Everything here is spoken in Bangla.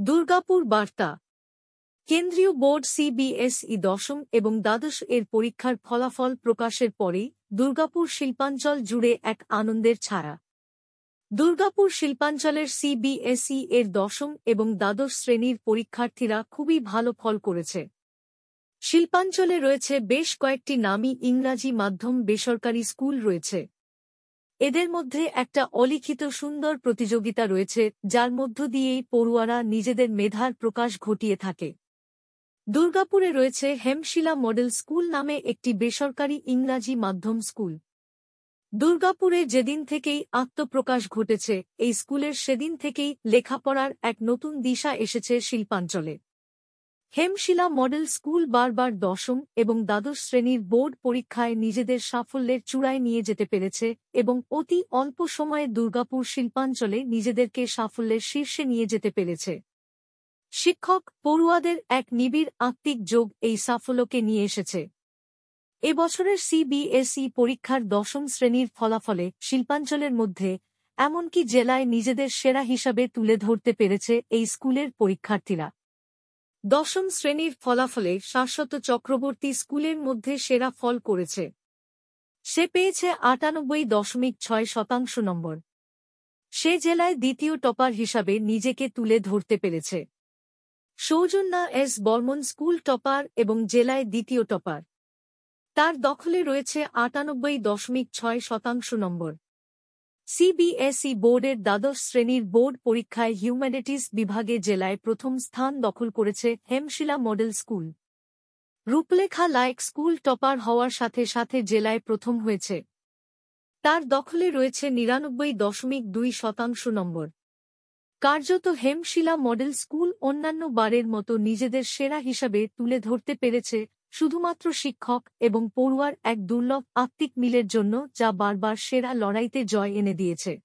দুর্গাপুর বার্তা। কেন্দ্রীয় বোর্ড সিবিএসই দশম এবং দ্বাদশ এর পরীক্ষার ফলাফল প্রকাশের পরেই দুর্গাপুর শিল্পাঞ্চল জুড়ে এক আনন্দের ছায়া। দুর্গাপুর শিল্পাঞ্চলের সিবিএসই এর দশম এবং দ্বাদশ শ্রেণীর পরীক্ষার্থীরা খুবই ভালো ফল করেছে। শিল্পাঞ্চলে রয়েছে বেশ কয়েকটি নামী ইংরাজি মাধ্যম বেসরকারি স্কুল রয়েছে। এদের মধ্যে একটা অলিখিত সুন্দর প্রতিযোগিতা রয়েছে, যার মধ্য দিয়েই পড়ুয়ারা নিজেদের মেধার প্রকাশ ঘটিয়ে থাকে। দুর্গাপুরে রয়েছে হেমশিলা মডেল স্কুল নামে একটি বেসরকারি ইংরাজি মাধ্যম স্কুল। দুর্গাপুরে যেদিন থেকেই আত্মপ্রকাশ ঘটেছে এই স্কুলের, সেদিন থেকেই লেখাপড়ার এক নতুন দিশা এসেছে শিল্পাঞ্চলে। হেমশিলা মডেল স্কুল বারবার দশম এবং দ্বাদশ শ্রেণীর বোর্ড পরীক্ষায় নিজেদের সাফল্যের চূড়ায় নিয়ে যেতে পেরেছে এবং অতি অল্প সময়ে দুর্গাপুর শিল্পাঞ্চলে নিজেদেরকে সাফল্যের শীর্ষে নিয়ে যেতে পেরেছে। শিক্ষক পড়ুয়াদের এক নিবিড় আত্মিক যোগ এই সাফল্যকে নিয়ে এসেছে। এবছরের সিবিএসই পরীক্ষার দশম শ্রেণীর ফলাফলে শিল্পাঞ্চলের মধ্যে এমনকি জেলায় নিজেদের সেরা হিসাবে তুলে ধরতে পেরেছে এই স্কুলের পরীক্ষার্থীরা। দশম শ্রেণীর ফলাফলে শাশ্বত চক্রবর্তী স্কুলের মধ্যে সেরা ফল করেছে। সে পেয়েছে 98.6% নম্বর। সে জেলায় দ্বিতীয় টপার হিসাবে নিজেকে তুলে ধরতে পেরেছে। সৌজন্যা এস বর্মন স্কুল টপার এবং জেলায় দ্বিতীয় টপার। তার দখলে রয়েছে 98.6% নম্বর। সিবিএসই বোর্ডের দ্বাদশ শ্রেণীর বোর্ড পরীক্ষায় হিউম্যানিটিস বিভাগে জেলায় প্রথম স্থান দখল করেছে হেমশিলা মডেল স্কুল। রূপলেখা লায়েক স্কুল টপার হওয়ার সাথে সাথে জেলায় প্রথম হয়েছে। তার দখলে রয়েছে 99.2% নম্বর। কার্যত হেমশিলা মডেল স্কুল অন্যান্য বারের মতো নিজেদের সেরা হিসাবে তুলে ধরতে পেরেছে শুধুমাত্র শিক্ষক এবং পড়ুয়ার এক দুর্লভ আত্মিক মিলের জন্য, যা বারবার সেরা লড়াইতে জয় এনে দিয়েছে।